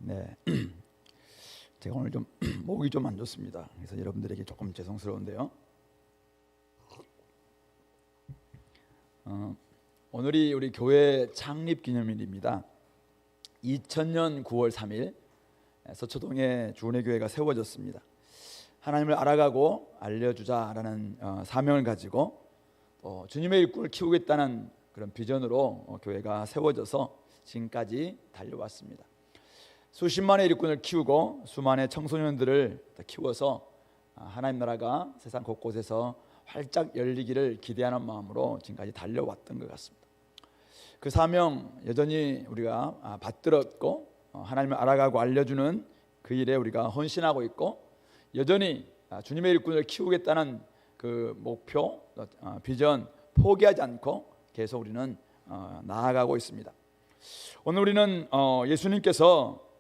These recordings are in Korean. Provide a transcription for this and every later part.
네, 제가 오늘 좀 목이 좀 안 좋습니다. 그래서 여러분들에게 조금 죄송스러운데요. 오늘이 우리 교회 창립 기념일입니다. 2000년 9월 3일 서초동에 주은혜 교회가 세워졌습니다. 하나님을 알아가고 알려주자라는 사명을 가지고 주님의 일꾼을 키우겠다는 그런 비전으로 교회가 세워져서 지금까지 달려왔습니다. 수십만의 일꾼을 키우고 수만의 청소년들을 키워서 하나님 나라가 세상 곳곳에서 활짝 열리기를 기대하는 마음으로 지금까지 달려왔던 것 같습니다. 그 사명 여전히 우리가 받들었고 하나님을 알아가고 알려주는 그 일에 우리가 헌신하고 있고, 여전히 주님의 일꾼을 키우겠다는 그 목표, 비전 포기하지 않고 계속 우리는 나아가고 있습니다. 오늘 우리는 예수님께서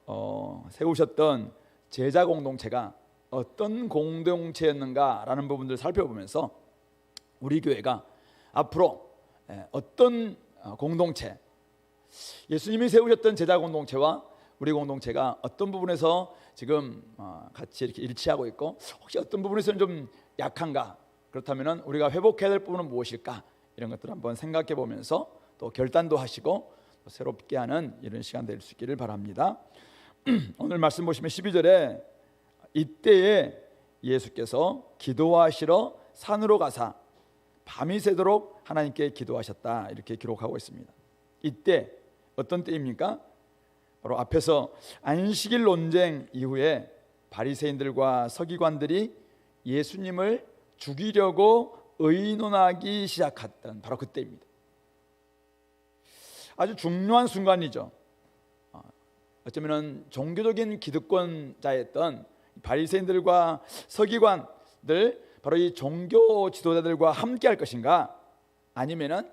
세우셨던 제자 공동체가 어떤 공동체였는가라는 부분들을 살펴보면서 우리 교회가 앞으로 어떤 공동체, 예수님이 세우셨던 제자 공동체와 우리 공동체가 어떤 부분에서 지금 같이 이렇게 일치하고 있고, 혹시 어떤 부분에서는 좀 약한가, 그렇다면 우리가 회복해야 될 부분은 무엇일까, 이런 것들을 한번 생각해 보면서 또 결단도 하시고 또 새롭게 하는 이런 시간 될 수 있기를 바랍니다. 오늘 말씀 보시면 12절에 이때에 예수께서 기도하시러 산으로 가사 밤이 새도록 하나님께 기도하셨다, 이렇게 기록하고 있습니다. 이때 어떤 때입니까? 바로 앞에서 안식일 논쟁 이후에 바리새인들과 서기관들이 예수님을 죽이려고 의논하기 시작했던 바로 그때입니다. 아주 중요한 순간이죠. 어쩌면 종교적인 기득권자였던 바리새인들과 서기관들, 바로 이 종교 지도자들과 함께 할 것인가, 아니면은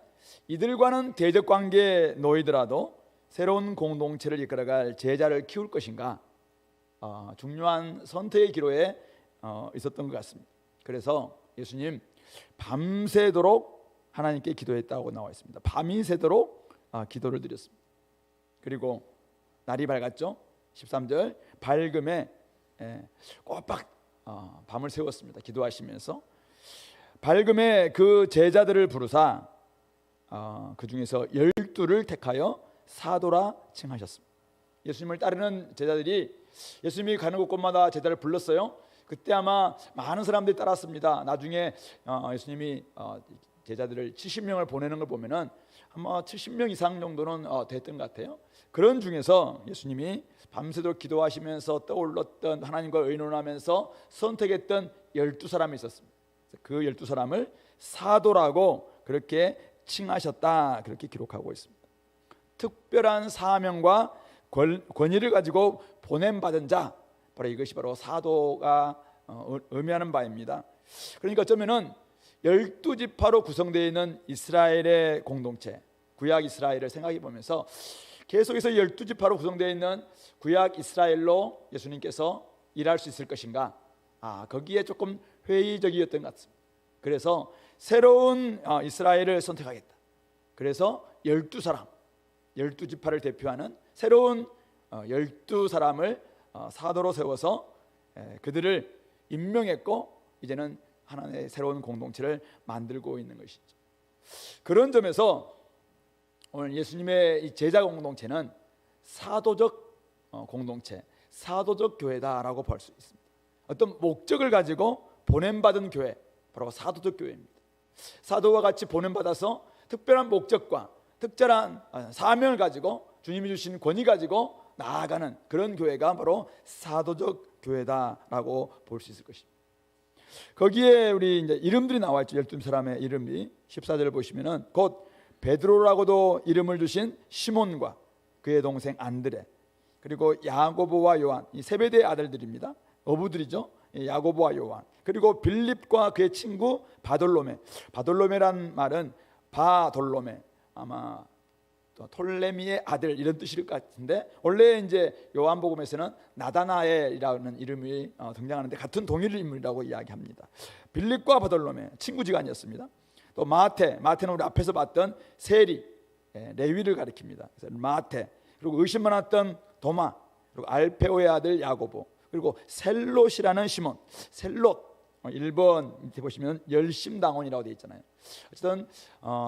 이들과는 대적 관계에 놓이더라도 새로운 공동체를 이끌어갈 제자를 키울 것인가, 중요한 선택의 기로에 있었던 것 같습니다. 그래서 예수님 밤새도록 하나님께 기도했다고 나와 있습니다. 밤이 새도록 기도를 드렸습니다. 그리고 날이 밝았죠. 13절 밝음에 꼬박 밤을 새웠습니다. 기도하시면서 밝음에 그 제자들을 부르사 그 중에서 12를 택하여 사도라 칭하셨습니다. 예수님을 따르는 제자들이 예수님이 가는 곳곳마다 제자를 불렀어요. 그때 아마 많은 사람들이 따랐습니다. 나중에 예수님이 제자들을 70명을 보내는 걸 보면은 아마 70명 이상 정도는 됐던 것 같아요. 그런 중에서 예수님이 밤새도록 기도하시면서 떠올랐던, 하나님과 의논하면서 선택했던 12사람이 있었습니다. 그 12사람을 사도라고 그렇게 칭하셨다, 그렇게 기록하고 있습니다. 특별한 사명과 권위를 가지고 보냄받은 자, 바로 이것이 바로 사도가 의미하는 바입니다. 그러니까 어쩌면은 12지파로 구성되어 있는 이스라엘의 공동체, 구약 이스라엘을 생각해 보면서 계속해서 12지파로 구성되어 있는 구약 이스라엘로 예수님께서 일할 수 있을 것인가, 거기에 조금 회의적이었던 것 같습니다. 그래서 새로운 이스라엘을 선택하겠다. 그래서 12사람, 12지파를 대표하는 새로운 12사람을 사도로 세워서 그들을 임명했고, 이제는 하나님의 새로운 공동체를 만들고 있는 것이죠. 그런 점에서 오늘 예수님의 이 제자 공동체는 사도적 공동체, 사도적 교회다라고 볼 수 있습니다. 어떤 목적을 가지고 보냄받은 교회, 바로 사도적 교회입니다. 사도와 같이 보냄받아서 특별한 목적과 특별한 사명을 가지고 주님이 주신 권위 가지고 나아가는 그런 교회가 바로 사도적 교회다라고 볼 수 있을 것입니다. 거기에 우리 이제 이름들이 나와 있죠. 12사람의 이름이 14절을 보시면은 곧 베드로라고도 이름을 주신 시몬과 그의 동생 안드레, 그리고 야고보와 요한, 이 세베대의 아들들입니다. 어부들이죠. 야고보와 요한, 그리고 빌립과 그의 친구 바돌로메. 바돌로메란 말은 바돌로메, 아마 톨레미의 아들, 이런 뜻일 것 같은데, 원래 이제 요한복음에서는 나다나엘이라는 이름이 등장하는데 같은 동일 인물이라고 이야기합니다. 빌립과 바돌로메 친구지간이었습니다. 또 마테는 우리 앞에서 봤던 세리, 레위를 가리킵니다. 그래서 마테, 그리고 의심 많았던 도마, 그리고 알페오의 아들 야고보, 그리고 셀롯이라는 시몬. 셀롯 1번 밑에 보시면 열심당원이라고 되어 있잖아요. 어쨌든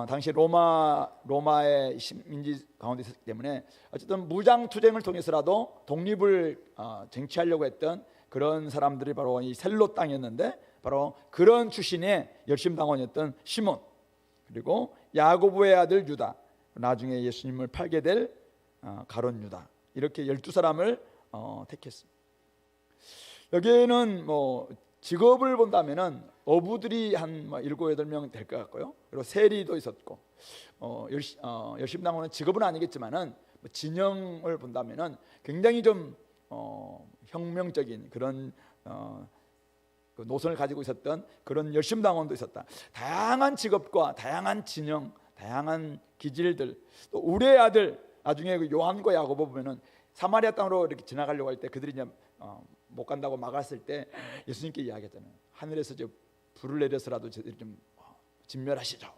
당시 로마의 식민지 가운데 있었기 때문에 어쨌든 무장 투쟁을 통해서라도 독립을 쟁취하려고 했던 그런 사람들이 바로 이 셀롯 땅이었는데, 바로 그런 출신의 열심당원이었던 시몬, 그리고 야고보의 아들 유다, 나중에 예수님을 팔게 될 가룟 유다, 이렇게 12사람을 택했습니다. 여기에는 뭐 직업을 본다면은 어부들이 한 7, 8명 될 것 같고요. 그리고 세리도 있었고, 열심당원은 직업은 아니겠지만은 진영을 본다면은 굉장히 좀 혁명적인 그런 그 노선을 가지고 있었던 그런 열심당원도 있었다. 다양한 직업과 다양한 진영, 다양한 기질들. 또 우레의 아들, 나중에 그 요한과 야고보 보면은 사마리아 땅으로 이렇게 지나가려고 할 때 그들이 이제 못 간다고 막았을 때 예수님께 이야기했잖아요. 하늘에서 저 불을 내려서라도 저들이 좀 진멸하시죠.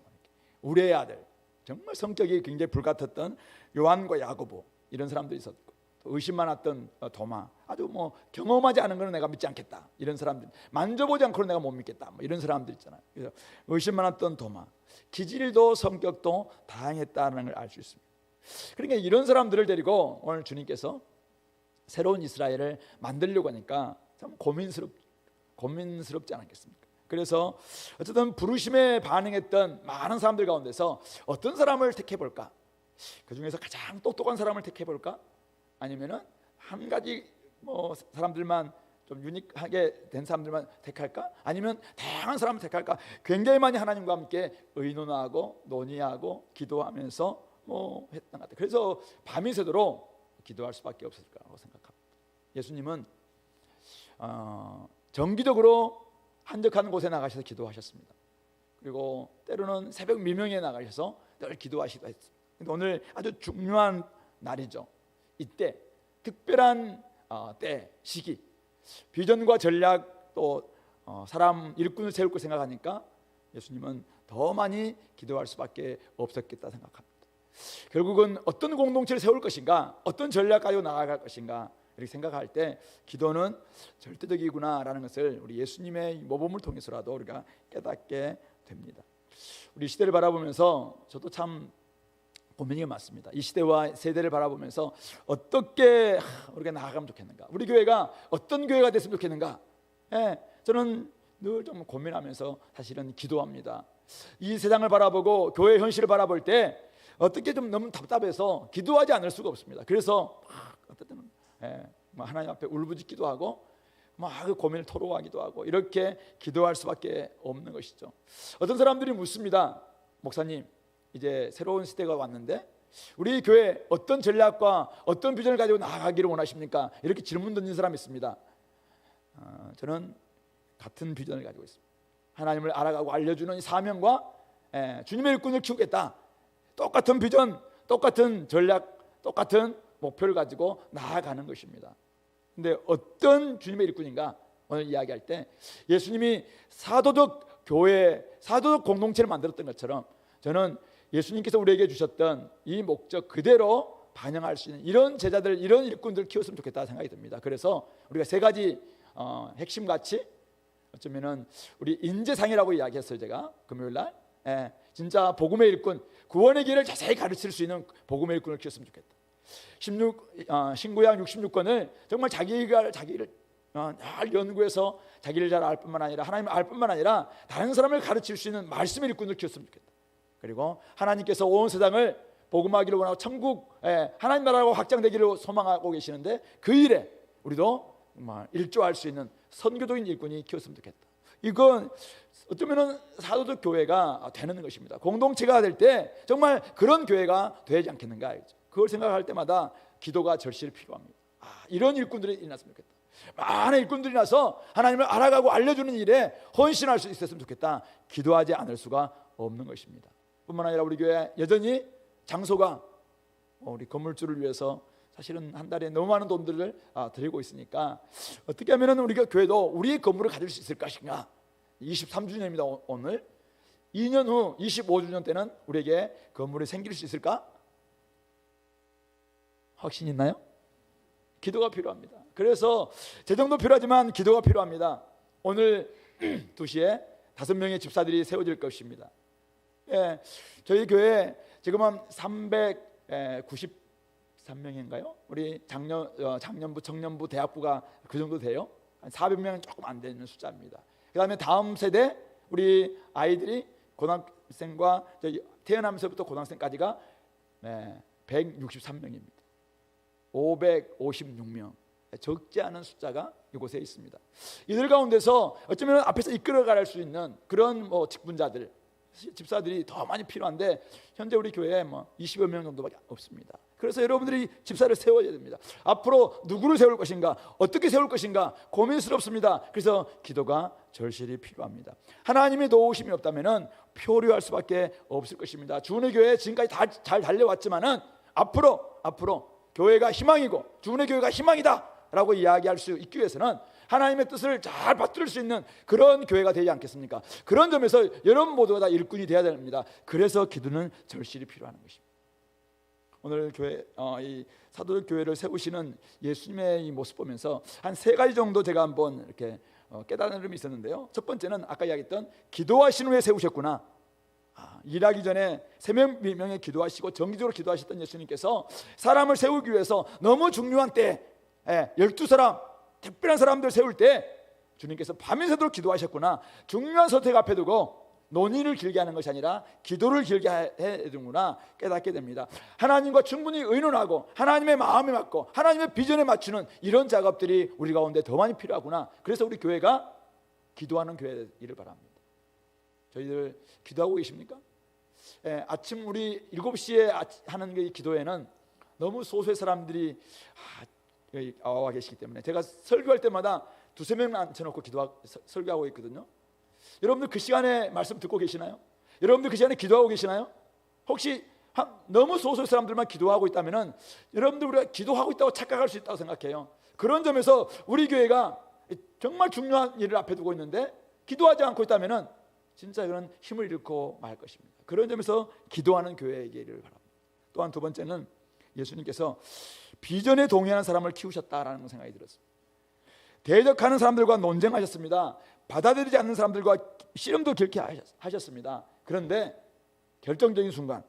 우레의 아들, 정말 성격이 굉장히 불같았던 요한과 야고보, 이런 사람도 있었고, 또 의심 많았던 도마, 아주 뭐 경험하지 않은 것은 내가 믿지 않겠다, 이런 사람들, 만져보지 않고는 내가 못 믿겠다, 뭐 이런 사람들 있잖아요. 그래서 의심 많았던 도마, 기질도 성격도 다양했다는 걸 알 수 있습니다. 그러니까 이런 사람들을 데리고 오늘 주님께서 새로운 이스라엘을 만들려고 하니까 참 고민스럽지 않았겠습니까? 그래서 어쨌든 부르심에 반응했던 많은 사람들 가운데서 어떤 사람을 택해볼까? 그 중에서 가장 똑똑한 사람을 택해볼까? 아니면은 한 가지 뭐 사람들만 좀 유니크하게 된 사람들만 택할까? 아니면 다양한 사람을 택할까? 굉장히 많이 하나님과 함께 의논하고 논의하고 기도하면서 뭐 했던 것 같아요. 그래서 밤이 새도록 기도할 수밖에 없을 거라고 생각합니다. 예수님은 정기적으로 한적한 곳에 나가셔서 기도하셨습니다. 그리고 때로는 새벽 미명에 나가셔서 늘 기도하시기도 했습니다. 오늘 아주 중요한 날이죠. 이때 특별한 때, 시기, 비전과 전략, 또 사람 일꾼을 세울 거 생각하니까 예수님은 더 많이 기도할 수밖에 없었겠다 생각합니다. 결국은 어떤 공동체를 세울 것인가, 어떤 전략 가지고 나아갈 것인가, 이렇게 생각할 때 기도는 절대적이구나라는 것을 우리 예수님의 모범을 통해서라도 우리가 깨닫게 됩니다. 우리 시대를 바라보면서 저도 참 고민이 많습니다. 이 시대와 세대를 바라보면서 어떻게 우리가 나아가면 좋겠는가, 우리 교회가 어떤 교회가 됐으면 좋겠는가, 저는 늘 좀 고민하면서 사실은 기도합니다. 이 세상을 바라보고 교회 현실을 바라볼 때 어떻게 좀 너무 답답해서 기도하지 않을 수가 없습니다. 그래서 어떨 때는 하나님 앞에 울부짖기도 하고 막 고민을 토로하기도 하고, 이렇게 기도할 수밖에 없는 것이죠. 어떤 사람들이 묻습니다. 목사님, 이제 새로운 시대가 왔는데 우리 교회 어떤 전략과 어떤 비전을 가지고 나아가기를 원하십니까? 이렇게 질문 던진 사람이 있습니다. 저는 같은 비전을 가지고 있습니다. 하나님을 알아가고 알려주는 사명과 주님의 일꾼을 키우겠다. 똑같은 비전, 똑같은 전략, 똑같은 목표를 가지고 나아가는 것입니다. 근데 어떤 주님의 일꾼인가? 오늘 이야기할 때 예수님이 사도적 교회, 사도적 공동체를 만들었던 것처럼 저는 예수님께서 우리에게 주셨던 이 목적 그대로 반영할 수 있는 이런 제자들, 이런 일꾼들을 키웠으면 좋겠다 생각이 듭니다. 그래서 우리가 세 가지 핵심 가치, 어쩌면은 우리 인재상이라고 이야기했어요. 제가 금요일 날 진짜 복음의 일꾼, 구원의 길을 자세히 가르칠 수 있는 복음의 일꾼을 키웠으면 좋겠다. 신구약 66권을 정말 자기를 잘 연구해서 자기를 잘 알 뿐만 아니라 하나님을 알 뿐만 아니라 다른 사람을 가르칠 수 있는 말씀의 일꾼을 키웠으면 좋겠다. 그리고 하나님께서 온 세상을 복음하기를 원하고 천국 하나님 나라가 확장되기를 소망하고 계시는데 그 일에 우리도 일조할 수 있는 선교적인 일꾼이 키웠으면 좋겠다. 이건 어쩌면 사도적 교회가 되는 것입니다. 공동체가 될 때 정말 그런 교회가 되지 않겠는가. 그걸 생각할 때마다 기도가 절실히 필요합니다. 이런 일꾼들이 일어났으면 좋겠다. 많은 일꾼들이 나서 하나님을 알아가고 알려주는 일에 헌신할 수 있었으면 좋겠다. 기도하지 않을 수가 없는 것입니다. 뿐만 아니라 우리 교회 여전히 장소가 우리 건물주를 위해서 사실은 한 달에 너무 많은 돈들을 드리고 있으니까 어떻게 하면 우리 교회도 우리의 건물을 가질 수 있을 것인가. 23주년입니다 오늘. 2년 후 25주년 때는 우리에게 건물이 생길 수 있을까? 확신 있나요? 기도가 필요합니다. 그래서 재정도 필요하지만 기도가 필요합니다. 오늘 2시에 5명의 집사들이 세워질 것입니다. 예, 저희 교회 지금은 393명인가요? 우리 작년부, 청년부, 대학부가 그 정도 돼요. 한 400명은 조금 안 되는 숫자입니다. 그 다음에 다음 세대 우리 아이들이 고등학생과 태어나면서부터 고등학생까지가 163명입니다. 556명, 적지 않은 숫자가 이곳에 있습니다. 이들 가운데서 어쩌면 앞에서 이끌어갈 수 있는 그런 직분자들, 집사들이 더 많이 필요한데 현재 우리 교회에 20여 명 정도밖에 없습니다. 그래서 여러분들이 집사를 세워야 됩니다. 앞으로 누구를 세울 것인가, 어떻게 세울 것인가 고민스럽습니다. 그래서 기도가 절실히 필요합니다. 하나님의 도우심이 없다면 표류할 수밖에 없을 것입니다. 주은혜 교회 지금까지 다 잘 달려왔지만은 앞으로 교회가 희망이고 주은혜 교회가 희망이다 라고 이야기할 수 있기 위해서는 하나님의 뜻을 잘 받들 수 있는 그런 교회가 되지 않겠습니까? 그런 점에서 여러분 모두가 다 일꾼이 되어야 됩니다. 그래서 기도는 절실히 필요한 것입니다. 오늘 교회 이 사도들 교회를 세우시는 예수님의 이 모습 보면서 한 3가지 정도 제가 한번 이렇게 깨달음이 있었는데요. 첫 번째는 아까 이야기했던 기도하신 후에 세우셨구나. 일하기 전에 3명이 기도하시고 정기적으로 기도하셨던 예수님께서 사람을 세우기 위해서 너무 중요한 때 12사람 특별한 사람들 세울 때 주님께서 밤새도록 기도하셨구나. 중요한 선택 앞에 두고 논의를 길게 하는 것이 아니라 기도를 길게 해야 되는구나 깨닫게 됩니다. 하나님과 충분히 의논하고 하나님의 마음에 맞고 하나님의 비전에 맞추는 이런 작업들이 우리 가운데 더 많이 필요하구나. 그래서 우리 교회가 기도하는 교회이기를 바랍니다. 저희들 기도하고 계십니까? 아침 우리 7시에 하는 이 기도회는 너무 소수의 사람들이 와 계시기 때문에 제가 설교할 때마다 2-3명 앉혀놓고 설교하고 있거든요. 여러분들 그 시간에 말씀 듣고 계시나요? 여러분들 그 시간에 기도하고 계시나요? 혹시 너무 소수의 사람들만 기도하고 있다면 여러분들 우리가 기도하고 있다고 착각할 수 있다고 생각해요. 그런 점에서 우리 교회가 정말 중요한 일을 앞에 두고 있는데 기도하지 않고 있다면 진짜 그런 힘을 잃고 말 것입니다. 그런 점에서 기도하는 교회이기를 바랍니다. 또한 2번째는 예수님께서 비전에 동의하는 사람을 키우셨다라는 생각이 들었습니다. 대적하는 사람들과 논쟁하셨습니다. 받아들이지 않는 사람들과 씨름도 길게 하셨습니다. 그런데 결정적인 순간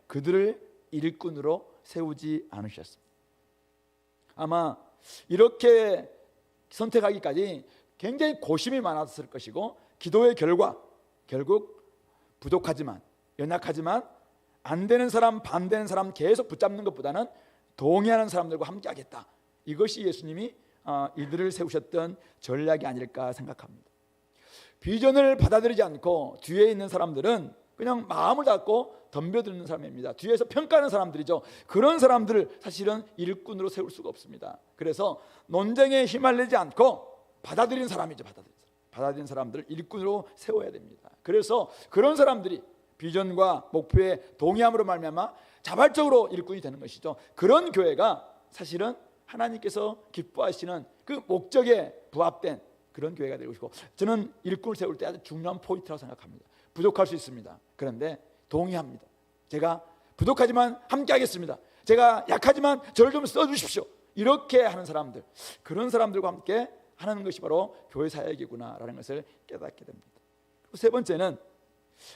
그들을 일꾼으로 세우지 않으셨습니다. 아마 이렇게 선택하기까지 굉장히 고심이 많았을 것이고 기도의 결국 부족하지만 연약하지만 안 되는 사람 반대하는 사람 계속 붙잡는 것보다는 동의하는 사람들과 함께 하겠다. 이것이 예수님이 이들을 세우셨던 전략이 아닐까 생각합니다. 비전을 받아들이지 않고 뒤에 있는 사람들은 그냥 마음을 닫고 덤벼드는 사람입니다. 뒤에서 평가하는 사람들이죠. 그런 사람들을 사실은 일꾼으로 세울 수가 없습니다. 그래서 논쟁에 휘말리지 않고 받아들이는 사람이죠. 받아들이는 사람들을 일꾼으로 세워야 됩니다. 그래서 그런 사람들이 비전과 목표에 동의함으로 말미암아 자발적으로 일꾼이 되는 것이죠. 그런 교회가 사실은 하나님께서 기뻐하시는 그 목적에 부합된 그런 교회가 되고 싶고, 저는 일꾼을 세울 때 아주 중요한 포인트라고 생각합니다. 부족할 수 있습니다. 그런데 동의합니다. 제가 부족하지만 함께 하겠습니다. 제가 약하지만 저를 좀 써주십시오. 이렇게 하는 사람들, 그런 사람들과 함께 하는 것이 바로 교회 사역이구나라는 것을 깨닫게 됩니다. 그리고 3번째는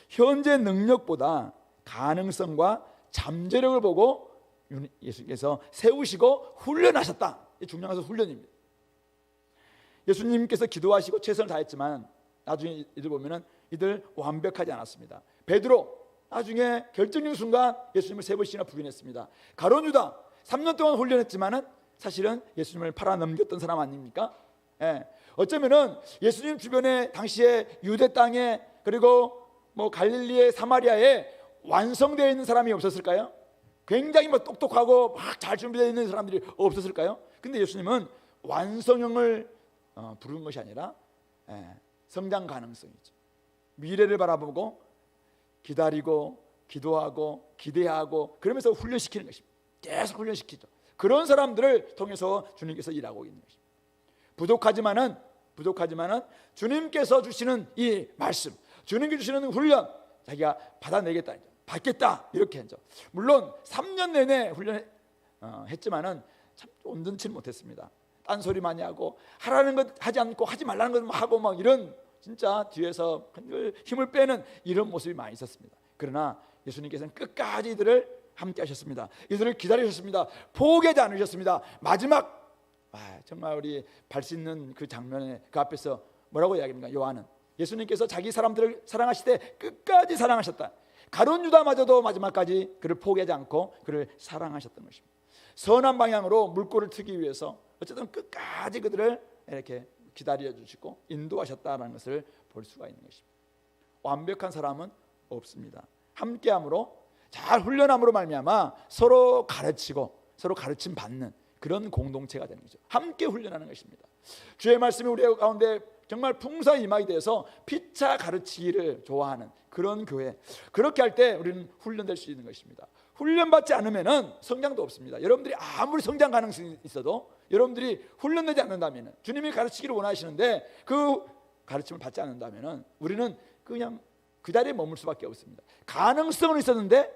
현재 능력보다 가능성과 잠재력을 보고 예수님께서 세우시고 훈련하셨다. 이 중요한 것은 훈련입니다. 예수님께서 기도하시고 최선을 다했지만 나중에 이들 보면은 이들 완벽하지 않았습니다. 베드로 나중에 결정적인 순간 예수님을 3번씩이나 부인했습니다. 가룟 유다 3년 동안 훈련했지만은 사실은 예수님을 팔아넘겼던 사람 아닙니까? 어쩌면은 예수님 주변에 당시에 유대 땅에 그리고 갈릴리의 사마리아에 완성되어 있는 사람이 없었을까요? 굉장히 똑똑하고 막 잘 준비되어 있는 사람들이 없었을까요? 근데 예수님은 완성형을 부르는 것이 아니라 성장 가능성이죠. 미래를 바라보고 기다리고 기도하고 기대하고 그러면서 훈련시키는 것입니다. 계속 훈련시키죠. 그런 사람들을 통해서 주님께서 일하고 있는 것입니다. 부족하지만은 주님께서 주시는 이 말씀, 주님께서 주시는 훈련, 자기가 받아내겠다, 받겠다 이렇게 하죠. 물론 3년 내내 훈련했지만은 참 온전치 못했습니다. 딴소리 많이 하고 하라는 것 하지 않고 하지 말라는 것 하고 막 이런 진짜 뒤에서 힘을 빼는 이런 모습이 많이 있었습니다. 그러나 예수님께서는 끝까지 이들을 함께 하셨습니다. 이들을 기다리셨습니다. 포기하지 않으셨습니다. 마지막 정말 우리 발 씻는 그 장면에 그 앞에서 뭐라고 이야기합니까? 요한은 예수님께서 자기 사람들을 사랑하시되 끝까지 사랑하셨다. 가룟 유다마저도 마지막까지 그를 포기하지 않고 그를 사랑하셨던 것입니다. 선한 방향으로 물꼬를 트기 위해서 어쨌든 끝까지 그들을 이렇게 기다려 주시고 인도하셨다는 것을 볼 수가 있는 것입니다. 완벽한 사람은 없습니다. 함께함으로 잘 훈련함으로 말미암아 서로 가르치고 서로 가르침 받는 그런 공동체가 되는 거죠. 함께 훈련하는 것입니다. 주의 말씀이 우리 가운데 정말 풍성히 임하게 돼서 피차 가르치기를 좋아하는 그런 교회, 그렇게 할 때 우리는 훈련될 수 있는 것입니다. 훈련받지 않으면 성장도 없습니다. 여러분들이 아무리 성장 가능성이 있어도 여러분들이 훈련되지 않는다면, 주님이 가르치기를 원하시는데 그 가르침을 받지 않는다면 우리는 그냥 그 자리에 머물 수밖에 없습니다. 가능성은 있었는데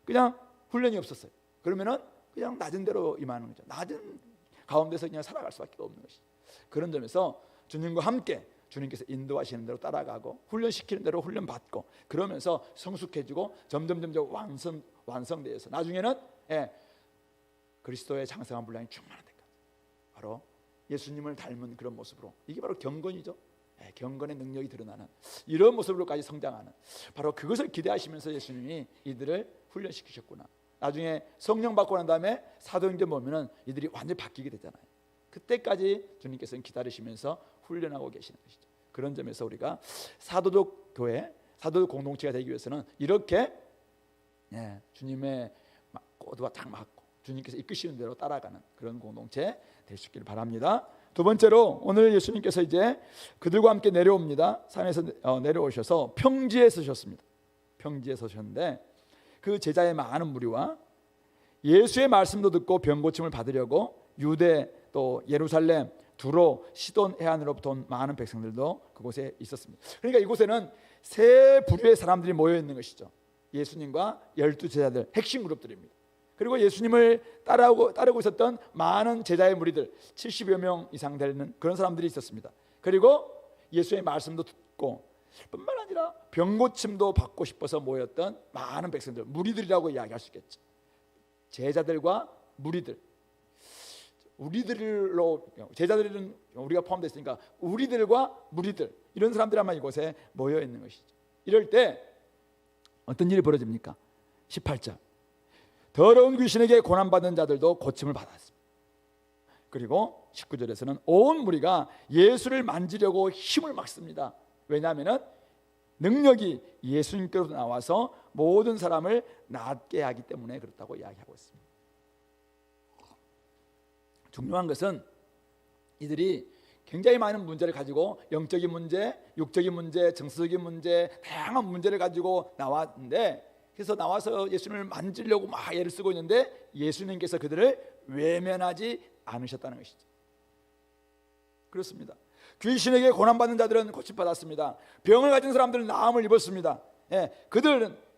그냥 훈련이 없었어요. 그러면은 그냥 낮은 대로 임하는 거죠. 낮은 가운데서 그냥 살아갈 수밖에 없는 것이죠. 그런 점에서 주님과 함께 주님께서 인도하시는 대로 따라가고 훈련시키는 대로 훈련받고 그러면서 성숙해지고 점점 완성되어서 나중에는 그리스도의 장성한 분량이 충만한 데까지 바로 예수님을 닮은 그런 모습으로, 이게 바로 경건이죠. 경건의 능력이 드러나는 이런 모습으로까지 성장하는, 바로 그것을 기대하시면서 예수님이 이들을 훈련시키셨구나. 나중에 성령 받고 난 다음에 사도행전 보면은 이들이 완전히 바뀌게 되잖아요. 그때까지 주님께서는 기다리시면서 훈련하고 계시는 것이죠. 그런 점에서 우리가 사도적 교회, 사도적 공동체가 되기 위해서는 이렇게 주님의 꼬두와 딱 맞고 주님께서 이끄시는 대로 따라가는 그런 공동체 될 수 있기를 바랍니다. 두 번째로 오늘 예수님께서 이제 그들과 함께 내려옵니다. 산에서 내려오셔서 평지에 서셨습니다. 평지에 서셨는데 그 제자의 많은 무리와 예수의 말씀도 듣고 병 고침을 받으려고 유대 또 예루살렘 두로 시돈 해안으로부터 온 많은 백성들도 그곳에 있었습니다. 그러니까 이곳에는 세 부류의 사람들이 모여 있는 것이죠. 예수님과 12 제자들, 핵심 그룹들입니다. 그리고 예수님을 따르고 있었던 많은 제자의 무리들 70여 명 이상 되는 그런 사람들이 있었습니다. 그리고 예수의 말씀도 듣고 뿐만 아니라 병 고침도 받고 싶어서 모였던 많은 백성들, 무리들이라고 이야기할 수 있겠죠. 제자들과 무리들, 우리들로, 제자들은 우리가 포함되어 있으니까 우리들과 무리들, 이런 사람들이 아마 이곳에 모여 있는 것이죠. 이럴 때 어떤 일이 벌어집니까? 18절, 더러운 귀신에게 고난받는 자들도 고침을 받았습니다. 그리고 19절에서는 온 무리가 예수를 만지려고 힘을 막 씁니다. 왜냐하면 능력이 예수님께로부터 나와서 모든 사람을 낫게 하기 때문에 그렇다고 이야기하고 있습니다. 중요한 것은 이들이 굉장히 많은 문제를 가지고, 영적인 문제, 육적인 문제, 정서적인 문제, 다양한 문제를 가지고 나왔는데, 그래서 나와서 예수님을 만지려고 막 애를 쓰고 있는데 예수님께서 그들을 외면하지 않으셨다는 것이죠. 그렇습니다. 귀신에게 고난받는 자들은 고침받았습니다. 병을 가진 사람들은 나음을 입었습니다.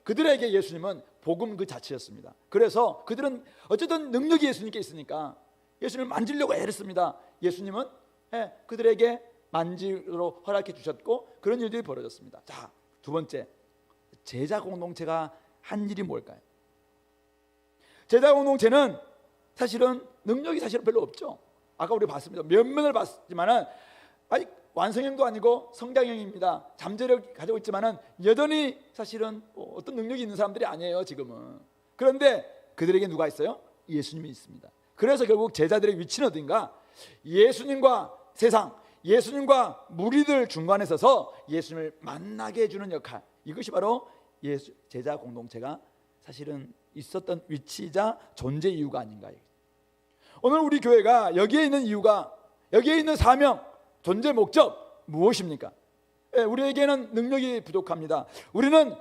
그들에게 예수님은 복음 그 자체였습니다. 그래서 그들은 어쨌든 능력이 예수님께 있으니까 예수님을 만지려고 애를 씁니다. 예수님은 그들에게 만지로 허락해 주셨고 그런 일들이 벌어졌습니다. 자, 두 번째, 제자 공동체가 한 일이 뭘까요? 제자 공동체는 사실은 능력이 사실은 별로 없죠. 아까 우리 봤습니다. 면면을 봤지만은 아직 완성형도 아니고 성장형입니다. 잠재력 가지고 있지만은 여전히 사실은 어떤 능력이 있는 사람들이 아니에요, 지금은. 그런데 그들에게 누가 있어요? 예수님이 있습니다. 그래서 결국 제자들의 위치는 어딘가? 예수님과 세상, 예수님과 무리들 중간에 서서 예수님을 만나게 해주는 역할, 이것이 바로 제자 공동체가 사실은 있었던 위치이자 존재 이유가 아닌가. 오늘 우리 교회가 여기에 있는 이유가, 여기에 있는 사명, 존재 목적 무엇입니까? 우리에게는 능력이 부족합니다. 우리는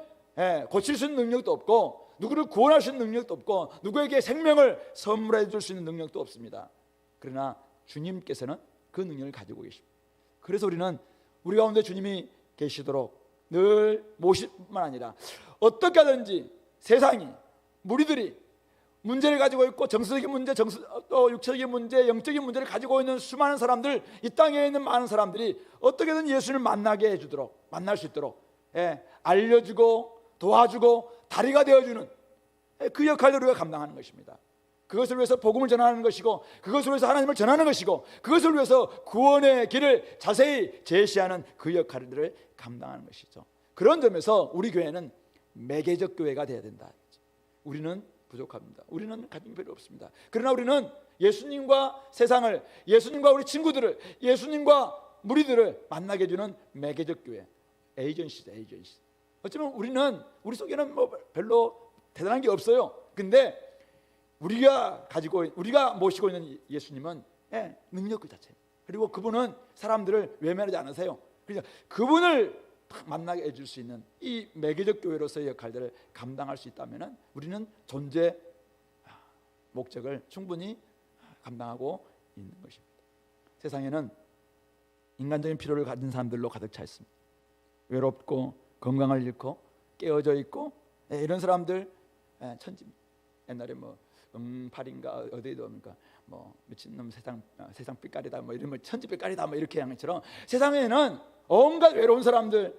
고칠 수 있는 능력도 없고, 누구를 구원할 수 있는 능력도 없고, 누구에게 생명을 선물해 줄 수 있는 능력도 없습니다. 그러나 주님께서는 그 능력을 가지고 계십니다. 그래서 우리는 우리 가운데 주님이 계시도록 늘 모실 뿐만 아니라 어떻게 하든지 세상이, 무리들이 문제를 가지고 있고 정서적인 문제, 또 육체적인 문제, 영적인 문제를 가지고 있는 수많은 사람들, 이 땅에 있는 많은 사람들이 어떻게든 예수님을 만나게 해주도록, 만날 수 있도록 알려주고 도와주고 다리가 되어주는 그 역할을 우리가 감당하는 것입니다. 그것을 위해서 복음을 전하는 것이고, 그것을 위해서 하나님을 전하는 것이고, 그것을 위해서 구원의 길을 자세히 제시하는 그 역할들을 감당하는 것이죠. 그런 점에서 우리 교회는 매개적 교회가 되어야 된다. 우리는 부족합니다. 우리는 가진 게 별로 없습니다. 그러나 우리는 예수님과 세상을, 예수님과 우리 친구들을, 예수님과 무리들을 만나게 해주는 매개적 교회, 에이전시다. 에이전시. 어쩌면 우리 속에는 뭐 별로 대단한 게 없어요. 근데 우리가 모시고 있는 예수님은 능력 그 자체. 그리고 그분은 사람들을 외면하지 않으세요. 그래서 그분을 만나게 해줄 수 있는 이 매개적 교회로서의 역할들을 감당할 수 있다면 우리는 존재 목적을 충분히 감당하고 있는 것입니다. 세상에는 인간적인 필요를 가진 사람들로 가득 차 있습니다. 외롭고 건강을 잃고 깨어져 있고 이런 사람들 천지입니다. 옛날에 뭐 응팔인가 어디에도 뭡니까 뭐 미친놈 세상 삐까리다 뭐 이런 뭐 천지 삐까리다 뭐 이렇게 한 것처럼 세상에는 온갖 외로운 사람들,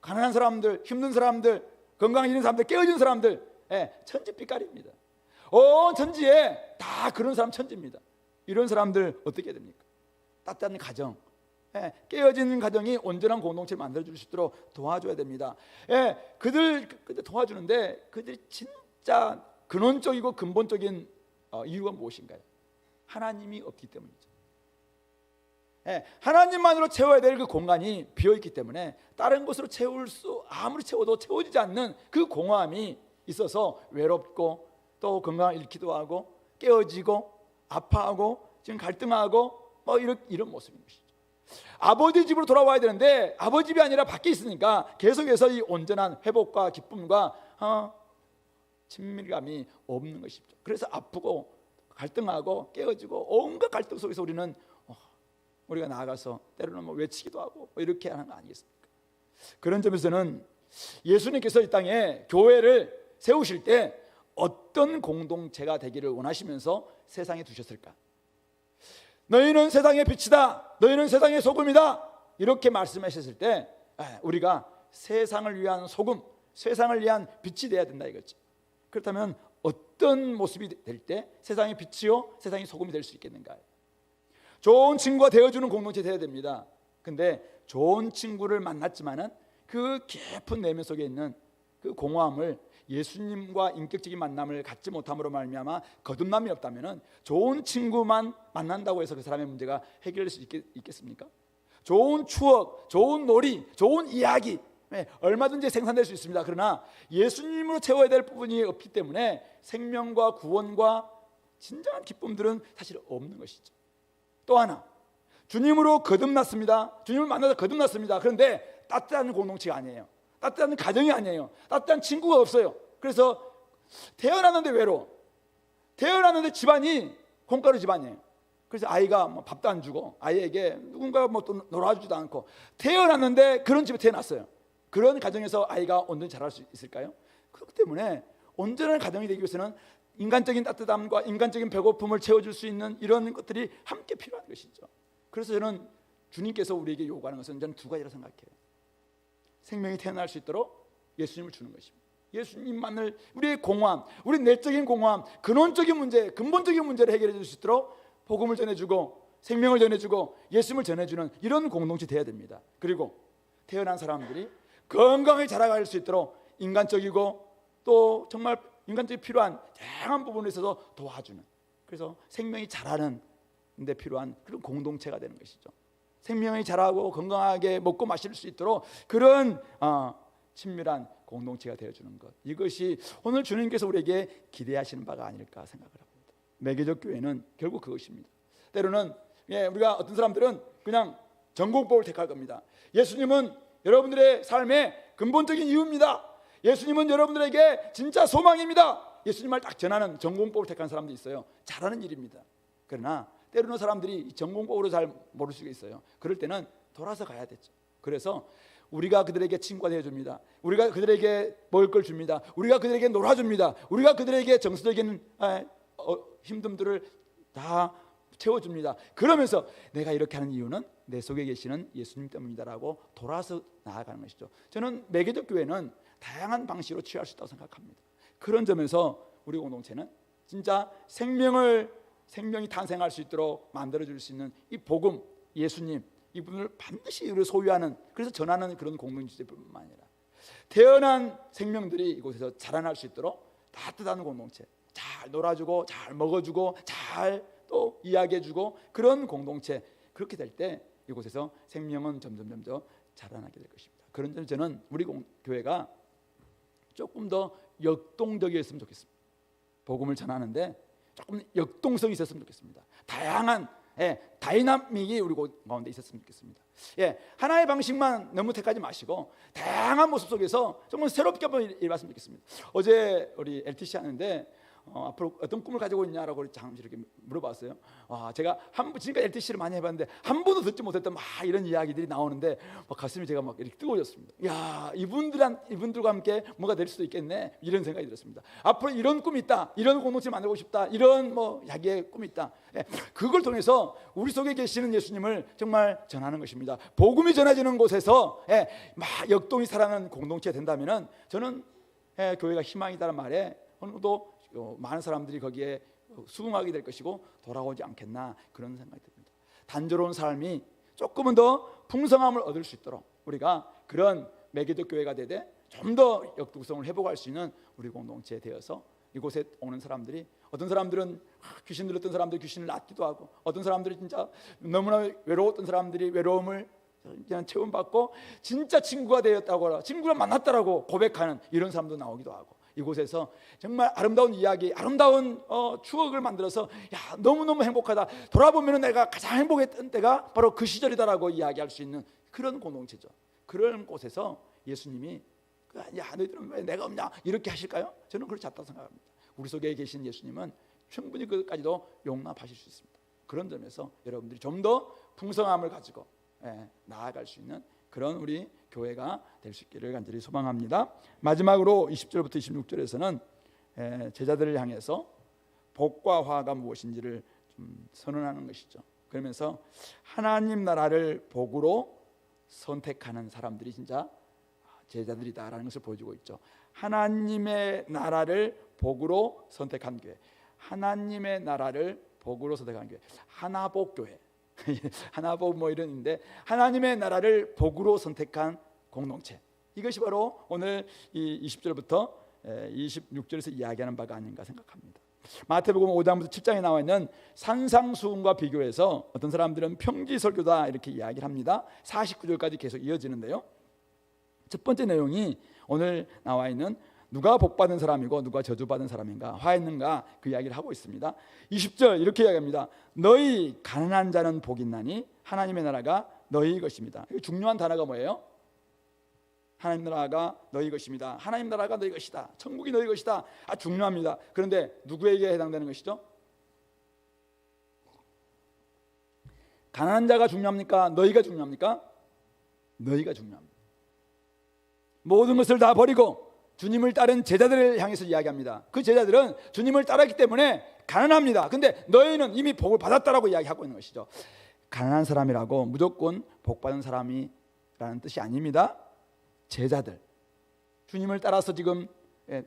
가난한 사람들, 힘든 사람들, 건강 잃은 사람들, 깨어진 사람들, 천지 삐까리입니다. 온 천지에 다 그런 사람 천지입니다. 이런 사람들 어떻게 됩니까? 따뜻한 가정, 깨어진 가정이 온전한 공동체를 만들어줄 수 있도록 도와줘야 됩니다. 그들 도와주는데 그들이 진짜 근원적이고 근본적인 이유가 무엇인가요? 하나님이 없기 때문이죠. 하나님만으로 채워야 될 그 공간이 비어있기 때문에 다른 것으로 아무리 채워도 채워지지 않는 그 공허함이 있어서 외롭고 또 건강을 잃기도 하고 깨어지고 아파하고 지금 갈등하고 뭐 이런 모습인 것이죠. 아버지 집으로 돌아와야 되는데 아버지 집이 아니라 밖에 있으니까 계속해서 이 온전한 회복과 기쁨과 친밀감이 없는 것이죠. 그래서 아프고 갈등하고 깨어지고 온갖 갈등 속에서 우리가 나아가서 때로는 뭐 외치기도 하고 뭐 이렇게 하는 거 아니겠습니까? 그런 점에서는 예수님께서 이 땅에 교회를 세우실 때 어떤 공동체가 되기를 원하시면서 세상에 두셨을까? 너희는 세상의 빛이다, 너희는 세상의 소금이다 이렇게 말씀하셨을 때 우리가 세상을 위한 소금, 세상을 위한 빛이 되어야 된다 이거죠. 그렇다면 어떤 모습이 될 때 세상의 빛이요 세상의 소금이 될 수 있겠는가요? 좋은 친구가 되어주는 공동체 되어야 됩니다. 근데 좋은 친구를 만났지만은 그 깊은 내면 속에 있는 그 공허함을 예수님과 인격적인 만남을 갖지 못함으로 말미암아 거듭남이 없다면은 좋은 친구만 만난다고 해서 그 사람의 문제가 해결될 수 있겠습니까? 좋은 추억, 좋은 놀이, 좋은 이야기 얼마든지 생산될 수 있습니다. 그러나 예수님으로 채워야 될 부분이 없기 때문에 생명과 구원과 진정한 기쁨들은 사실 없는 것이죠. 또 하나, 주님으로 거듭났습니다. 주님을 만나서 거듭났습니다. 그런데 따뜻한 공동체가 아니에요. 따뜻한 가정이 아니에요. 따뜻한 친구가 없어요. 그래서 태어났는데 외로워. 태어났는데 집안이 콩가루 집안이에요. 그래서 아이가 뭐 밥도 안 주고 아이에게 누군가 뭐 또 놀아주지도 않고 태어났는데 그런 집에 태어났어요. 그런 가정에서 아이가 온전히 자랄 수 있을까요? 그렇기 때문에 온전한 가정이 되기 위해서는 인간적인 따뜻함과 인간적인 배고픔을 채워줄 수 있는 이런 것들이 함께 필요한 것이죠. 그래서 저는 주님께서 우리에게 요구하는 것은 저는 두 가지라 생각해요. 생명이 태어날 수 있도록 예수님을 주는 것입니다. 예수님만을 우리의 공허함, 우리 내적인 공허함, 근원적인 문제, 근본적인 문제를 해결해 줄 수 있도록 복음을 전해주고 생명을 전해주고 예수님을 전해주는 이런 공동체 되어야 됩니다. 그리고 태어난 사람들이 건강하게 자라갈 수 있도록 인간적이고 또 정말 인간적이 필요한 다양한 부분에 있어서 도와주는, 그래서 생명이 자라는 데 필요한 그런 공동체가 되는 것이죠. 생명이 자라고 건강하게 먹고 마실 수 있도록 그런 친밀한 공동체가 되어주는 것, 이것이 오늘 주님께서 우리에게 기대하시는 바가 아닐까 생각을 합니다. 매개적 교회는 결국 그것입니다. 때로는 우리가 어떤 사람들은 그냥 전공법을 택할 겁니다. 예수님은 여러분들의 삶의 근본적인 이유입니다. 예수님은 여러분들에게 진짜 소망입니다. 예수님을 딱 전하는 전공법을 택한 사람도 있어요. 잘하는 일입니다. 그러나 때로는 사람들이 전공법으로 잘 모를 수가 있어요. 그럴 때는 돌아서 가야 되죠. 그래서 우리가 그들에게 친구가 되어줍니다. 우리가 그들에게 먹을 걸 줍니다. 우리가 그들에게 놀아줍니다. 우리가 그들에게 정서적인 힘듦들을 다 채워줍니다. 그러면서 내가 이렇게 하는 이유는 내 속에 계시는 예수님 때문이다라고 돌아서 나아가는 것이죠. 저는 매개적 교회는 다양한 방식으로 취할 수 있다고 생각합니다. 그런 점에서 우리 공동체는 진짜 생명이 탄생할 수 있도록 만들어줄 수 있는 이 복음, 예수님, 이분을 반드시 우리 소유하는, 그래서 전하는 그런 공동체뿐만 아니라 태어난 생명들이 이곳에서 자라날 수 있도록 따뜻한 공동체, 잘 놀아주고 잘 먹어주고 잘 또 이야기해주고 그런 공동체, 그렇게 될 때 이곳에서 생명은 점점 자라나게 될 것입니다. 그런 점에서 저는 우리 교회가 조금 더 역동적이었으면 좋겠습니다. 복음을 전하는데 조금 역동성이 있었으면 좋겠습니다. 다양한 다이나믹이 우리 가운데 있었으면 좋겠습니다. 하나의 방식만 너무 택하지 마시고 다양한 모습 속에서 정말 새롭게 한번 일봤으면 좋겠습니다. 어제 우리 LTC 하는데 앞으로 어떤 꿈을 가지고 있냐라고 잠시 이렇게 물어봤어요. 제가 지금까지 LTC를 많이 해봤는데 한 번도 듣지 못했던 막 이런 이야기들이 나오는데 가슴이 제가 막 이렇게 뜨거워졌습니다. 야, 이분들과 함께 뭐가 될 수도 있겠네, 이런 생각이 들었습니다. 앞으로 이런 꿈이 있다, 이런 공동체 만들고 싶다, 이런 자기의 꿈이 있다. 그걸 통해서 우리 속에 계시는 예수님을 정말 전하는 것입니다. 복음이 전해지는 곳에서 막 역동이 살아나는 공동체가 된다면은 저는 교회가 희망이다라는 말에 어느 정도 많은 사람들이 거기에 수긍하게 될 것이고 돌아오지 않겠나, 그런 생각이 듭니다. 단조로운 삶이 조금은 더 풍성함을 얻을 수 있도록 우리가 그런 매개적 교회가 되되 좀 더 역동성을 회복할 수 있는 우리 공동체 되어서 이곳에 오는 사람들이, 어떤 사람들은 귀신 들렸던 사람들이 귀신을 낫기도 하고, 어떤 사람들이 진짜 너무나 외로웠던 사람들이 외로움을 그냥 체험받고 진짜 친구가 되었다고, 친구를 만났다라고 고백하는 이런 사람도 나오기도 하고, 이곳에서 정말 아름다운 이야기, 아름다운 추억을 만들어서 너무너무 행복하다, 돌아보면 내가 가장 행복했던 때가 바로 그 시절이다라고 이야기할 수 있는 그런 공동체죠. 그런 곳에서 예수님이 너희들은 왜 내가 없냐 이렇게 하실까요? 저는 그렇지 않다고 생각합니다. 우리 속에 계신 예수님은 충분히 그것까지도 용납하실 수 있습니다. 그런 점에서 여러분들이 좀 더 풍성함을 가지고 나아갈 수 있는 그런 우리 교회가 될 수 있기를 간절히 소망합니다. 마지막으로 20절부터 26절에서는 제자들을 향해서 복과 화가 무엇인지를 좀 선언하는 것이죠. 그러면서 하나님 나라를 복으로 선택하는 사람들이 진짜 제자들이다라는 것을 보여주고 있죠. 하나님의 나라를 복으로 선택한 교회, 하나님의 나라를 복으로 선택한 교회, 하나복 교회, 하나복 이런인데 하나님의 나라를 복으로 선택한 공동체, 이것이 바로 오늘 이 20절부터 26절에서 이야기하는 바가 아닌가 생각합니다. 마태복음 5장부터 7장에 나와 있는 산상수훈과 비교해서 어떤 사람들은 평지설교다 이렇게 이야기를 합니다. 49절까지 계속 이어지는데요, 첫 번째 내용이 오늘 나와 있는 누가 복받은 사람이고 누가 저주받은 사람인가, 화했는가, 그 이야기를 하고 있습니다. 20절 이렇게 이야기합니다. 너희 가난한 자는 복이 있나니 하나님의 나라가 너희 것입니다. 중요한 단어가 뭐예요? 하나님 나라가 너희 것입니다. 하나님 나라가 너희 것이다. 천국이 너희 것이다. 중요합니다. 그런데 누구에게 해당되는 것이죠? 가난한 자가 중요합니까? 너희가 중요합니까? 너희가 중요합니다. 모든 것을 다 버리고 주님을 따른 제자들을 향해서 이야기합니다. 그 제자들은 주님을 따랐기 때문에 가난합니다. 근데 너희는 이미 복을 받았다라고 이야기하고 있는 것이죠. 가난한 사람이라고 무조건 복받은 사람이라는 뜻이 아닙니다. 제자들, 주님을 따라서 지금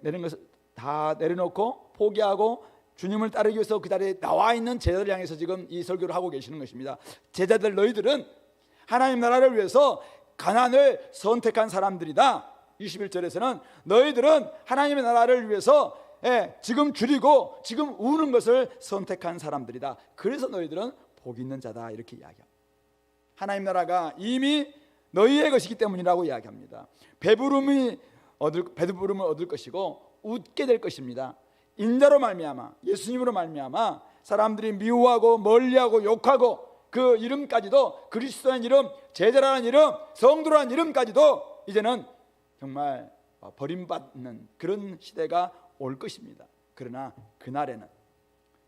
내린 것을 다 내려놓고 포기하고 주님을 따르기 위해서 그 자리에 나와 있는 제자들을 향해서 지금 이 설교를 하고 계시는 것입니다. 제자들, 너희들은 하나님 나라를 위해서 가난을 선택한 사람들이다. 21절에서는 너희들은 하나님의 나라를 위해서 지금 줄이고 지금 우는 것을 선택한 사람들이다. 그래서 너희들은 복 있는 자다, 이렇게 이야기합니다. 하나님 나라가 이미 너희의 것이기 때문이라고 이야기합니다. 배부름을 얻을 것이고 웃게 될 것입니다. 인자로 말미암아, 예수님으로 말미암아 사람들이 미워하고 멀리하고 욕하고 그 이름까지도, 그리스도라는 이름, 제자라는 이름, 성도라는 이름까지도 이제는 정말 버림받는 그런 시대가 올 것입니다. 그러나 그날에는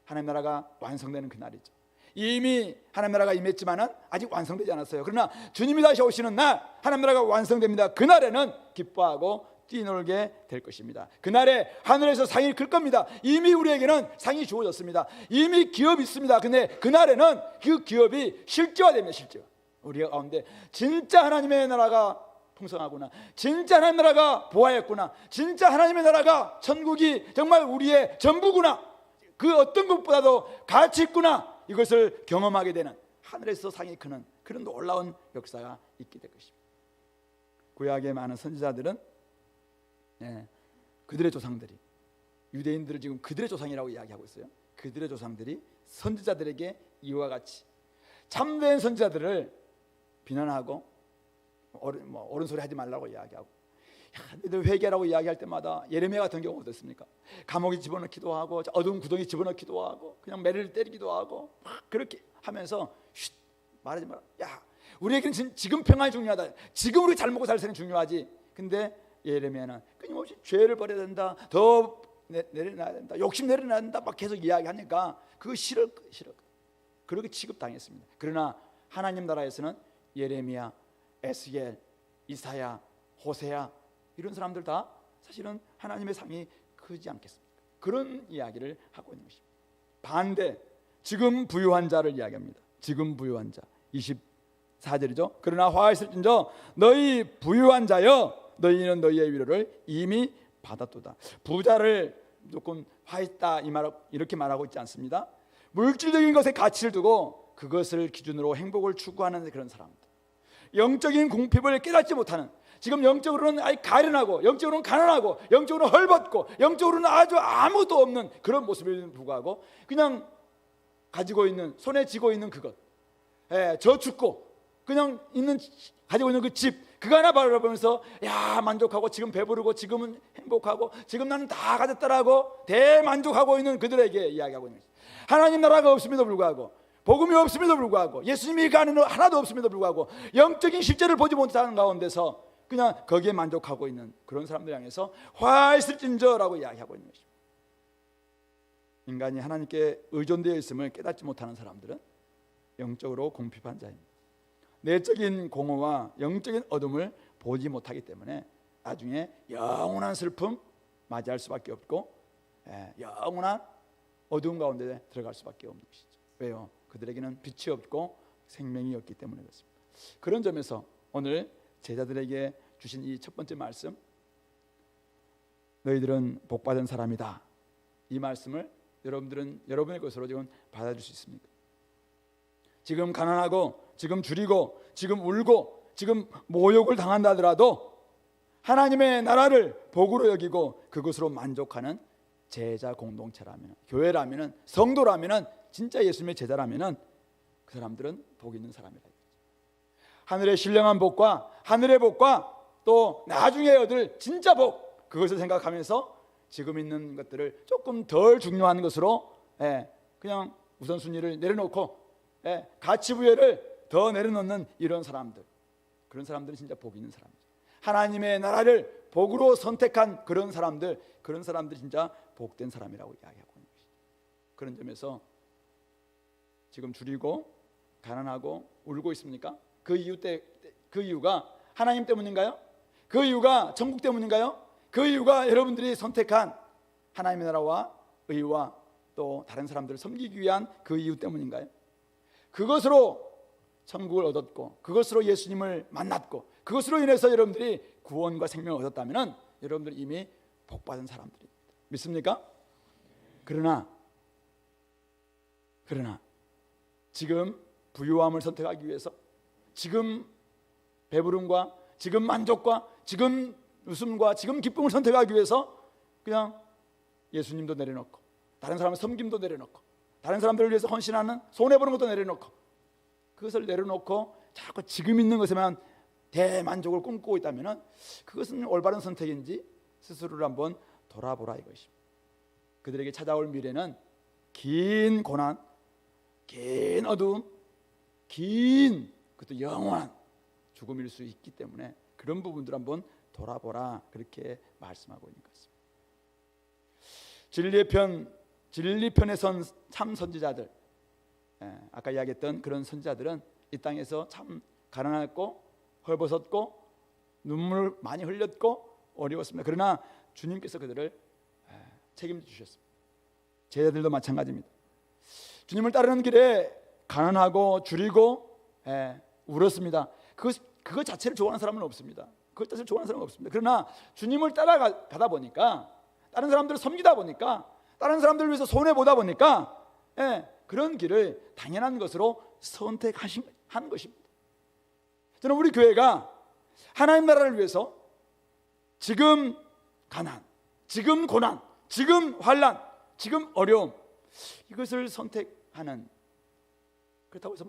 하나님 나라가 완성되는 그날이죠. 이미 하나님 나라가 임했지만은 아직 완성되지 않았어요. 그러나 주님이 다시 오시는 날 하나님 나라가 완성됩니다. 그날에는 기뻐하고 뛰놀게 될 것입니다. 그날에 하늘에서 상이 클 겁니다. 이미 우리에게는 상이 주어졌습니다. 이미 기업이 있습니다. 근데 그날에는 그 기업이 실제화됩니다. 실제화. 우리 가운데 진짜 하나님의 나라가 풍성하구나, 진짜 하나님의 나라가 보아했구나, 진짜 하나님의 나라가 천국이 정말 우리의 전부구나, 그 어떤 것보다도 가치 있구나, 이것을 경험하게 되는, 하늘에서 상이 크는 그런 놀라운 역사가 있게 될 것입니다. 구약의 많은 선지자들은 그들의 조상들이, 유대인들을 지금 그들의 조상이라고 이야기하고 있어요. 그들의 조상들이 선지자들에게 이와 같이 참된 선지자들을 비난하고 옳은 소리 하지 말라고 이야기하고, 너희들 회개라고 이야기할 때마다 예레미야 같은 경우 어떻습니까? 감옥에 집어넣기도 하고 어두운 구덩이 집어넣기도 하고 그냥 매를 때리기도 하고 막 그렇게 하면서 쉿, 말하지 마라. 야, 우리에게는 지금 평안이 중요하다. 지금 우리 잘 먹고 살 생이 중요하지. 근데 예레미야는 끊임없이 죄를 버려야 된다, 더 내려놔야 된다, 욕심 내려놔야 된다, 막 계속 이야기하니까 그거 싫어. 그렇게 취급당했습니다. 그러나 하나님 나라에서는 예레미야, 에스겔, 이사야, 호세야 이런 사람들 다 사실은 하나님의 상이 크지 않겠습니까? 그런 이야기를 하고 있는 것입니다. 반대, 지금 부유한 자를 이야기합니다. 지금 부유한 자 24절이죠. 그러나 화하였을진저 너희 부유한 자여 너희는 너희의 위로를 이미 받았도다. 부자를 조금 화했다 이렇게 말하고 있지 않습니다. 물질적인 것에 가치를 두고 그것을 기준으로 행복을 추구하는 그런 사람들, 영적인 궁핍을 깨닫지 못하는, 지금 영적으로는 아예 가련하고 영적으로는 가난하고 영적으로는 헐벗고 영적으로는 아주 아무것도 없는 그런 모습에도 불구하고 그냥 가지고 있는, 손에 쥐고 있는 그것, 저축고 그냥 가지고 있는 그 집, 그거 하나 바라보면서 야 만족하고 지금 배부르고 지금은 행복하고 지금 나는 다 가졌다라고 대만족하고 있는 그들에게 이야기하고 있는 것입니다. 하나님 나라가 없음에도 불구하고, 복음이 없음에도 불구하고, 예수님이 가는 일 하나도 없음에도 불구하고 영적인 실제를 보지 못하는 가운데서 그냥 거기에 만족하고 있는 그런 사람들 향해서 화있을진저라고 이야기하고 있는 것입니다. 인간이 하나님께 의존되어 있음을 깨닫지 못하는 사람들은 영적으로 궁핍한 자입니다. 내적인 공허와 영적인 어둠을 보지 못하기 때문에 나중에 영원한 슬픔 맞이할 수밖에 없고 영원한 어두운 가운데 들어갈 수밖에 없는 것이죠. 왜요? 그들에게는 빛이 없고 생명이 없기 때문에 그렇습니다. 그런 점에서 오늘 제자들에게 주신 이 첫 번째 말씀, 너희들은 복받은 사람이다, 이 말씀을 여러분들은 여러분의 것으로 지금 받아줄 수 있습니까? 지금 가난하고 지금 줄이고 지금 울고 지금 모욕을 당한다 하더라도 하나님의 나라를 복으로 여기고 그것으로 만족하는 제자 공동체라면, 교회라면, 성도라면, 진짜 예수님의 제자라면 그 사람들은 복 있는 사람이다. 하늘의 신령한 복과 하늘의 복과 또 나중에 얻을 진짜 복, 그것을 생각하면서 지금 있는 것들을 조금 덜 중요한 것으로 그냥 우선순위를 내려놓고 가치 부여를 더 내려놓는 이런 사람들, 그런 사람들은 진짜 복 있는 사람이죠. 하나님의 나라를 복으로 선택한 그런 사람들이 진짜 복된 사람이라고 이야기하고 있는 것이죠. 그런 점에서 지금 줄이고 가난하고 울고 있습니까? 그 이유가 하나님 때문인가요? 그 이유가 천국 때문인가요? 그 이유가 여러분들이 선택한 하나님의 나라와 의와 또 다른 사람들을 섬기기 위한 그 이유 때문인가요? 그것으로 천국을 얻었고 그것으로 예수님을 만났고 그것으로 인해서 여러분들이 구원과 생명을 얻었다면 여러분들이 이미 복받은 사람들입니다. 믿습니까? 그러나 지금 부유함을 선택하기 위해서, 지금 배부름과 지금 만족과 지금 웃음과 지금 기쁨을 선택하기 위해서 그냥 예수님도 내려놓고 다른 사람의 섬김도 내려놓고 다른 사람들을 위해서 헌신하는 손해보는 것도 내려놓고 그것을 내려놓고 자꾸 지금 있는 것에만 대만족을 꿈꾸고 있다면 그것은 올바른 선택인지 스스로를 한번 돌아보라 이것입니다. 그들에게 찾아올 미래는 긴 고난, 긴 어두움, 긴 그것도 영원한 죽음일 수 있기 때문에 그런 부분들 한번 돌아보라, 그렇게 말씀하고 있는 것입니다. 진리의 편에 선 참 선지자들, 아까 이야기했던 그런 선지자들은 이 땅에서 참 가난했고 헐벗었고 눈물 많이 흘렸고 어려웠습니다. 그러나 주님께서 그들을 책임져 주셨습니다. 제자들도 마찬가지입니다. 주님을 따르는 길에 가난하고 줄이고 울었습니다. 그거 자체를 좋아하는 사람은 없습니다. 그것 자체를 좋아하는 사람은 없습니다. 그러나 주님을 따라가다 보니까, 다른 사람들을 섬기다 보니까, 다른 사람들을 위해서 손해보다 보니까 그런 길을 당연한 것으로 선택한 것입니다. 저는 우리 교회가 하나님 나라를 위해서 지금 가난, 지금 고난, 지금 환난, 지금 어려움, 이것을 선택하는, 그렇다고 해서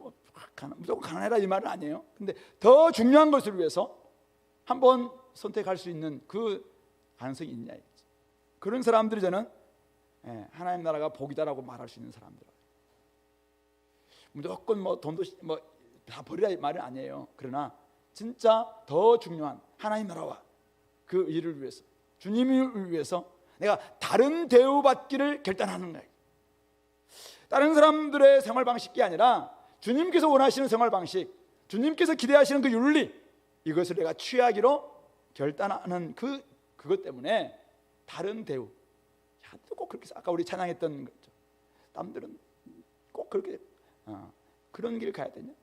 무조건 가난해라 이 말은 아니에요. 근데 더 중요한 것을 위해서 한번 선택할 수 있는 그 가능성이 있냐, 그런 사람들이 저는 하나님 나라가 복이다라고 말할 수 있는 사람들. 무조건 돈도 다 버리라 이 말은 아니에요. 그러나 진짜 더 중요한 하나님 나라와 그 일을 위해서, 주님을 위해서 내가 다른 대우받기를 결단하는 거예요. 다른 사람들의 생활 방식이 아니라 주님께서 원하시는 생활 방식, 주님께서 기대하시는 그 윤리, 이것을 내가 취하기로 결단하는 그것 때문에 다른 대우, 꼭 그렇게, 아까 우리 찬양했던 거죠. 남들은 꼭 그렇게 그런 길을 가야 되냐?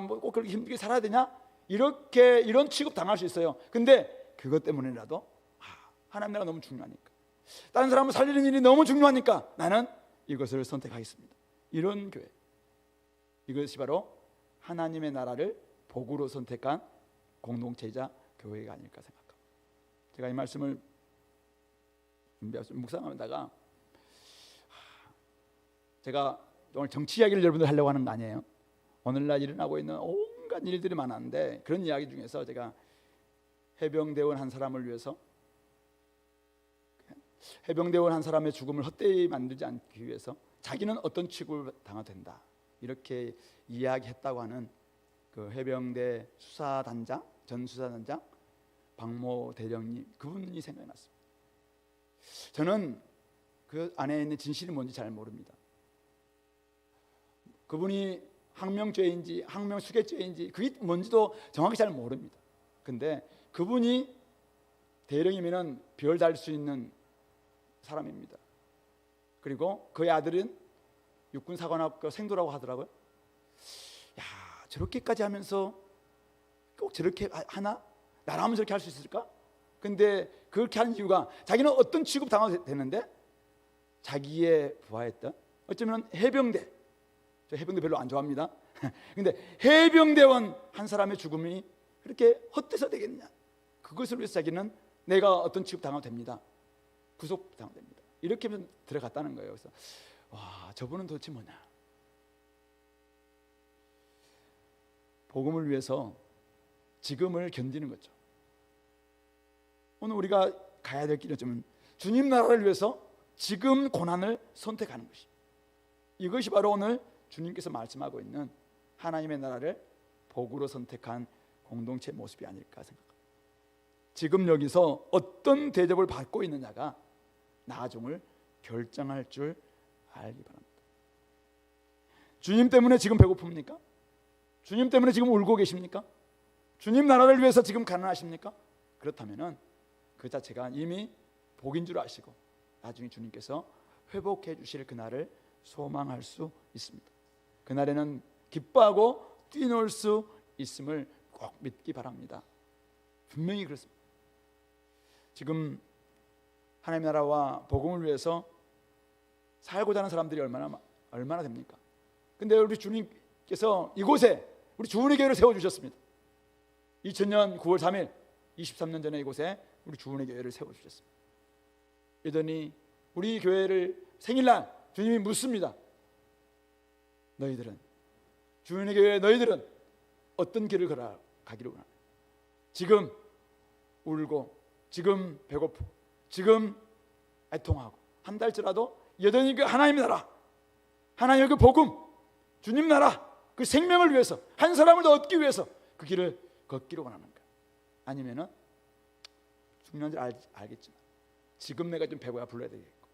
꼭 그렇게 힘들게 살아야 되냐? 이런 취급 당할 수 있어요. 근데 그것 때문에라도 하나님 나라가 너무 중요하니까, 다른 사람을 살리는 일이 너무 중요하니까 나는 이것을 선택하겠습니다. 이런 교회, 이것이 바로 하나님의 나라를 복으로 선택한 공동체이자 교회가 아닐까 생각합니다. 제가 이 말씀을 묵상하다가 제가 오늘 정치 이야기를 여러분들 하려고 하는 거 아니에요. 오늘날 일어나고 있는 온갖 일들이 많았는데, 그런 이야기 중에서 제가 해병대원 한 사람을 위해서, 해병대원 한 사람의 죽음을 헛되이 만들지 않기 위해서 자기는 어떤 취급을 당해도 된다, 이렇게 이야기했다고 하는 그 해병대 수사단장, 전 수사단장 박모 대령님, 그분이 생각이 났습니다. 저는 그 안에 있는 진실이 뭔지 잘 모릅니다. 그분이 항명죄인지 항명수괴죄인지 그게 뭔지도 정확히 잘 모릅니다. 근데 그분이 대령이면 별 달 수 있는 사람입니다. 그리고 그의 아들은 육군사관학교 생도라고 하더라고요. 야, 저렇게까지 하면서 꼭 저렇게 하나? 나라면 저렇게 할 수 있을까? 근데 그렇게 하는 이유가, 자기는 어떤 취급 당해도 되는데 자기의 부하였던, 어쩌면 해병대, 저 해병대 별로 안 좋아합니다. 근데 해병대원 한 사람의 죽음이 그렇게 헛돼서 되겠냐? 그것을 위해서 자기는 내가 어떤 취급 당해도 됩니다. 구속 당해도 됩니다. 이렇게 하면 들어갔다는 거예요. 그래서 와, 저분은 도대체 뭐냐? 복음을 위해서 지금을 견디는 거죠. 오늘 우리가 가야 될 길은 주님 나라를 위해서 지금 고난을 선택하는 것입니다. 이것이 바로 오늘 주님께서 말씀하고 있는 하나님의 나라를 복으로 선택한 공동체 모습이 아닐까 생각합니다. 지금 여기서 어떤 대접을 받고 있느냐가 나중을 결정할 줄 알기 바랍니다. 주님 때문에 지금 배고픕니까? 주님 때문에 지금 울고 계십니까? 주님 나라를 위해서 지금 가난하십니까? 그렇다면은 그 자체가 이미 복인 줄 아시고 나중에 주님께서 회복해 주실 그날을 소망할 수 있습니다. 그날에는 기뻐하고 뛰놀 수 있음을 꼭 믿기 바랍니다. 분명히 그렇습니다. 지금 하나님 나라와 복음을 위해서 살고자 하는 사람들이 얼마나 됩니까? 근데 우리 주님께서 이곳에 우리 주은의 교회를 세워주셨습니다. 2000년 9월 3일 23년 전에 이곳에 우리 주은의 교회를 세워주셨습니다. 그러더니 우리 교회를 생일날 주님이 묻습니다. 너희들은, 주은의 교회 너희들은 어떤 길을 가기를 원하냐? 지금 울고, 지금 배고프고, 지금 애통하고 한 달째라도 여전히 그 하나님의 나라, 하나님의 그 복음, 주님 나라, 그 생명을 위해서, 한 사람을 더 얻기 위해서 그 길을 걷기를 원하는가? 아니면은 중요한 줄 알겠지만 지금 내가 좀 배고야 불러야 되겠고,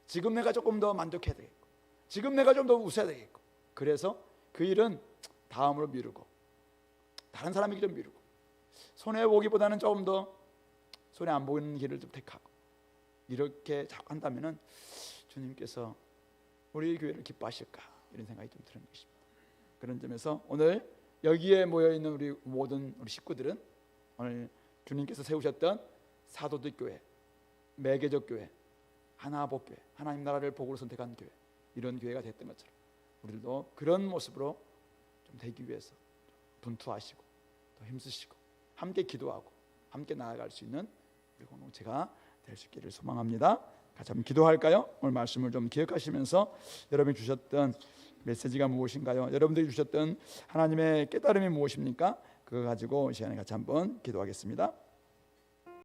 지금 내가 조금 더 만족해야 되겠고, 지금 내가 좀 더 웃어야 되겠고, 그래서 그 일은 다음으로 미루고 다른 사람에게 좀 미루고 손해 보기보다는 조금 더 손해 안 보이는 길을 좀 택하고 이렇게 자꾸 한다면은 주님께서 우리 교회를 기뻐하실까 이런 생각이 좀 드는 것입니다. 그런 점에서 오늘 여기에 모여 있는 우리 모든 우리 식구들은 오늘 주님께서 세우셨던 사도들 교회, 매개적 교회, 하나복 교회, 하나님 나라를 복으로 선택한 교회, 이런 교회가 됐던 것처럼 우리도 그런 모습으로 좀 되기 위해서 분투하시고 또 힘쓰시고 함께 기도하고 함께 나아갈 수 있는 우리 공동체가 될 수 있기를 소망합니다. 같이 한번 기도할까요? 오늘 말씀을 좀 기억하시면서 여러분이 주셨던 메시지가 무엇인가요? 여러분들이 주셨던 하나님의 깨달음이 무엇입니까? 그거 가지고 이 시간에 같이 한번 기도하겠습니다.